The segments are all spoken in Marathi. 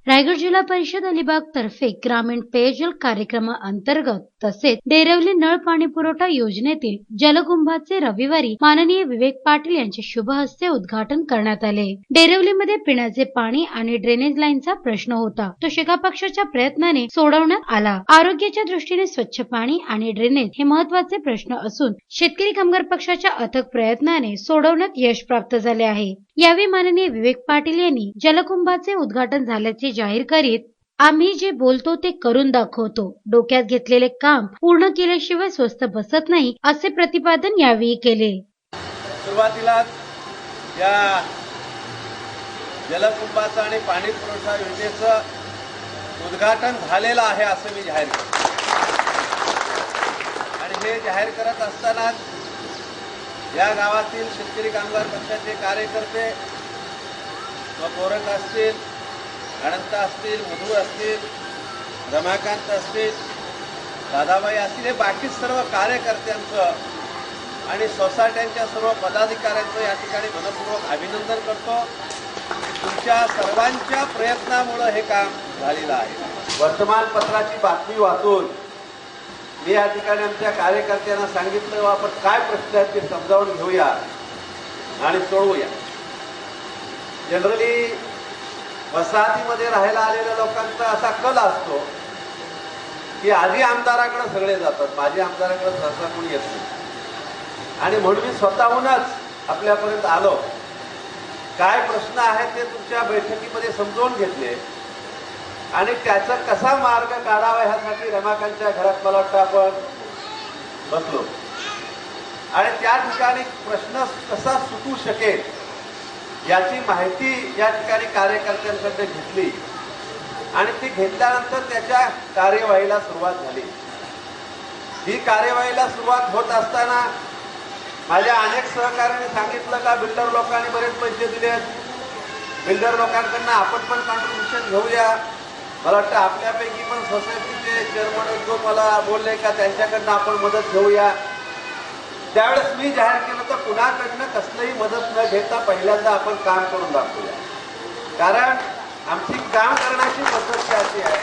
रायगड जिल्हा परिषद अलिबाग तर्फे ग्रामीण पेयजल कार्यक्रमाअंतर्गत तसेच डेरवली नळ पाणी पुरवठा योजनेतील जलकुंभाचे रविवारी माननीय विवेक पाटील यांच्या शुभ हस्ते उद्घाटन करण्यात आले। डेरवलीमध्ये पिण्याचे पाणी आणि ड्रेनेज लाईनचा प्रश्न होता, तो शेका पक्षाच्या प्रयत्नाने सोडवण्यात आला। आरोग्याच्या दृष्टीने स्वच्छ पाणी आणि ड्रेनेज हे महत्वाचे प्रश्न असून शेतकरी कामगार पक्षाच्या अथक प्रयत्नाने सोडवण्यात यश प्राप्त झाले आहे। यावेळी माननीय विवेक पाटील यांनी जलकुंभाचे उद्घाटन झाल्याचे जाहीर करीत आम्ही जे बोलतो ते करून दाखवतो, डोक्यात घेतलेले काम पूर्ण केल्याशिवाय स्वस्थ बसत नाही, असे प्रतिपादन यावेळी केले। सुरुवातीला या जलकुंभाचं आणि पाणी पुरवठा योजनेचं उद्घाटन झालेलं आहे असं मी जाहीर करतो। आणि हे जाहीर करत असताना या गावातील शेतकरी कामगार पक्षाचे कार्यकर्ते पोरक असतील, अनंत असतील, मधू असतील, रमाकांत असतील, दादाबाई असतील, हे बाकी सर्व कार्यकर्त्यांचं आणि सोसायट्यांच्या सर्व पदाधिकाऱ्यांचं या ठिकाणी मनपूर्वक अभिनंदन करतो। तुमच्या सर्वांच्या प्रयत्नामुळे हे काम झालेलं आहे। वर्तमानपत्राची बातमी वाचून मी या ठिकाणी आमच्या कार्यकर्त्यांना सांगितलं, आपण काय प्रश्न आहेत ते समजावून घेऊया आणि सोडवूया। जनरली वसाहतीमध्ये राहायला आलेल्या लोकांचा असा कल असतो की आधी आमदाराकडे सगळे जातात, माझ्या आमदाराकडे सहसा कोणी येत नाही। आणि म्हणून मी स्वतःहूनच आपल्यापर्यंत आलो, काय प्रश्न आहेत ते तुमच्या बैठकीमध्ये समजून घेतले आणि त्याचा कसा मार्ग काढावा ह्यासाठी रमाकांतच्या घरात मला वाटतं आपण बसलो आणि त्या ठिकाणी प्रश्न कसा सुटू शकेल याची माहिती या ठिकाणी कार्यकर्त्यांकडे घेतली आणि ती घेतल्यानंतर त्याच्या कार्यवाहीला सुरुवात झाली। ही कार्यवाहीला सुरुवात होत असताना माझ्या अनेक सहकार्यांनी सांगितलं का बिल्डर लोकांनी बरेच पैसे दिले, बिल्डर लोकांकडनं आपण पण कॉन्ट्रीब्युशन घेऊया। मला वाटतं आपल्यापैकी पण सोसायटीचे चेअरमन जो मला बोलले का त्यांच्याकडनं आपण मदत घेऊया। त्यावेळेस मी जाहीर केलं तर कुणाकडनं कसलीही मदत न घेता पहिल्यांदा आपण काम करून दाखवूया, कारण आमची काम करण्याची पद्धत अशी आहे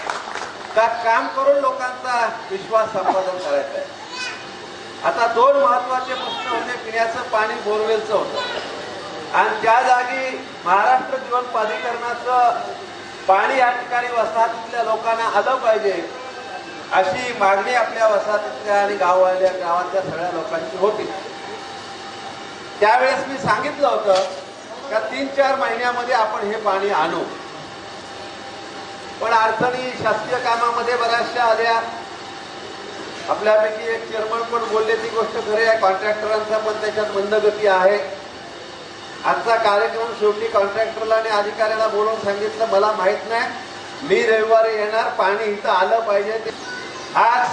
का काम करून लोकांचा विश्वास संपादन करायचा आहे। आता दोन महत्वाचे प्रश्न होते, पिण्याचं पाणी बोरवेलचं होतं आणि त्या जागी महाराष्ट्र जीवन प्राधिकरणाचं पाणी या ठिकाणी वसाहतीतल्या लोकांना आलं पाहिजे अशी मागणी आपल्या वसाहतीतल्या आणि गावातल्या सगळ्या लोकांची होती। त्यावेळेस मी सांगितलं होतं का 3-4 महिन्यामध्ये आपण हे पाणी आणू, पण अडचणी शासकीय कामामध्ये बऱ्याचशा आल्या। आपल्यापैकी एक चेअरमन पण बोलले, ती गोष्ट खरी आहे, कॉन्ट्रॅक्टरांचा पण त्याच्यात मंदगती आहे। आजचा कार्यक्रम शेवटी कॉन्ट्रॅक्टरला आणि अधिकाऱ्याला बोलून सांगितलं, मला माहित नाही, मी रविवारी येणार, पाणी इथं आलं पाहिजे। आज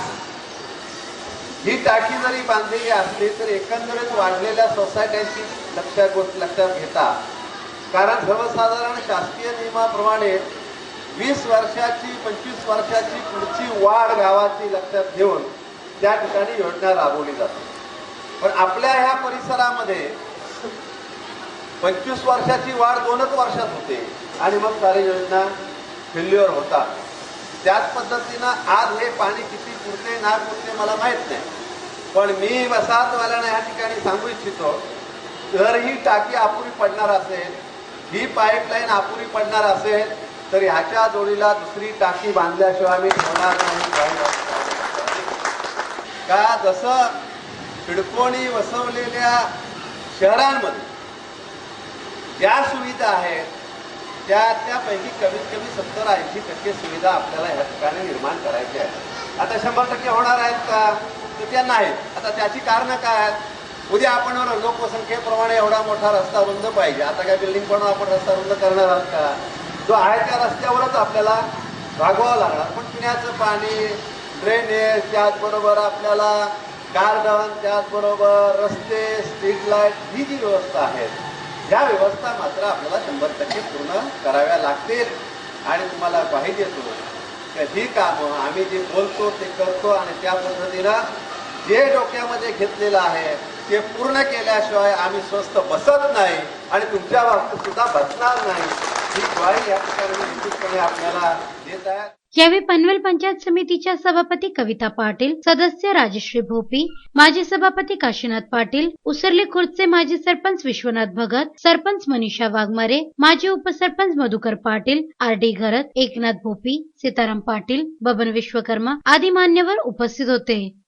ही टाकी जरी बांधलेली असली तर एकंदरीत वाढलेल्या सोसायट्यांची लक्षात घेता, कारण सर्वसाधारण शासकीय नियमाप्रमाणे 20 वर्षाची 25 वर्षाची पुढची वाढ गावाची लक्षात घेऊन त्या ठिकाणी योजना राबवली जाते। पण आपल्या ह्या परिसरामध्ये 25 वर्षाची वाढ 2च वर्षात होते आणि मग सारी योजना फेल्युअर होतात। त्याच पद्धतीनं आज हे पाणी किती पुरते ना पुरते मला माहित नाही, पण मी वसाहतवाल्यांना या ठिकाणी सांगू इच्छितो, जर ही टाकी अपुरी पडणार असेल, ही पाईपलाईन अपुरी पडणार असेल तर ह्याच्या जोडीला दुसरी टाकी बांधल्याशिवाय मी ठेवणार नाही। का जसं खिडकोणी वसवलेल्या शहरांमध्ये ज्या सुविधा आहेत त्यापैकी कमीत कमी 70-80% सुविधा आपल्याला ह्या ठिकाणी निर्माण करायच्या आहेत। आता 100% होणार आहेत का तर त्या नाहीत। आता त्याची कारणं काय आहेत? उद्या आपण लोकसंख्येप्रमाणे एवढा मोठा रस्ता रुंद पाहिजे, आता काय बिल्डिंग बनवून आपण रस्ता रुंद करणार आहोत का? जो आहे त्या रस्त्यावरच आपल्याला भागवावं लागणार। पण पिण्याचं पाणी, ड्रेनेज, त्याचबरोबर आपल्याला गार्डन, त्याचबरोबर रस्ते, स्ट्रीट लाईट, ही जी व्यवस्था आहे या व्यवस्था मात्र आपल्याला 100% पूर्ण कराव्या लागतील। आणि तुम्हाला ग्वाही देतो की ही कामं आम्ही जे बोलतो ते करतो आणि त्या पद्धतीनं जे डोक्यामध्ये घेतलेलं आहे ते पूर्ण केल्याशिवाय आम्ही स्वस्थ बसत नाही आणि तुमच्या बाबतीत सुद्धा बसणार नाही। ही ग्वाही या ठिकाणी मी निश्चितपणे आपल्याला देत आहे. यावेळी पनवेल पंचायत समितीच्या सभापती कविता पाटील, सदस्य राजश्री भोपी, माजी सभापती काशीनाथ पाटील, उसरली खुर्दचे माजी सरपंच विश्वनाथ भगत, सरपंच मनीषा वाघमारे, माजी उपसरपंच मधुकर पाटील, आर.डी. घरत, एकनाथ भोपी, सीताराम पाटील, बबन विश्वकर्मा आदी मान्यवर उपस्थित होते.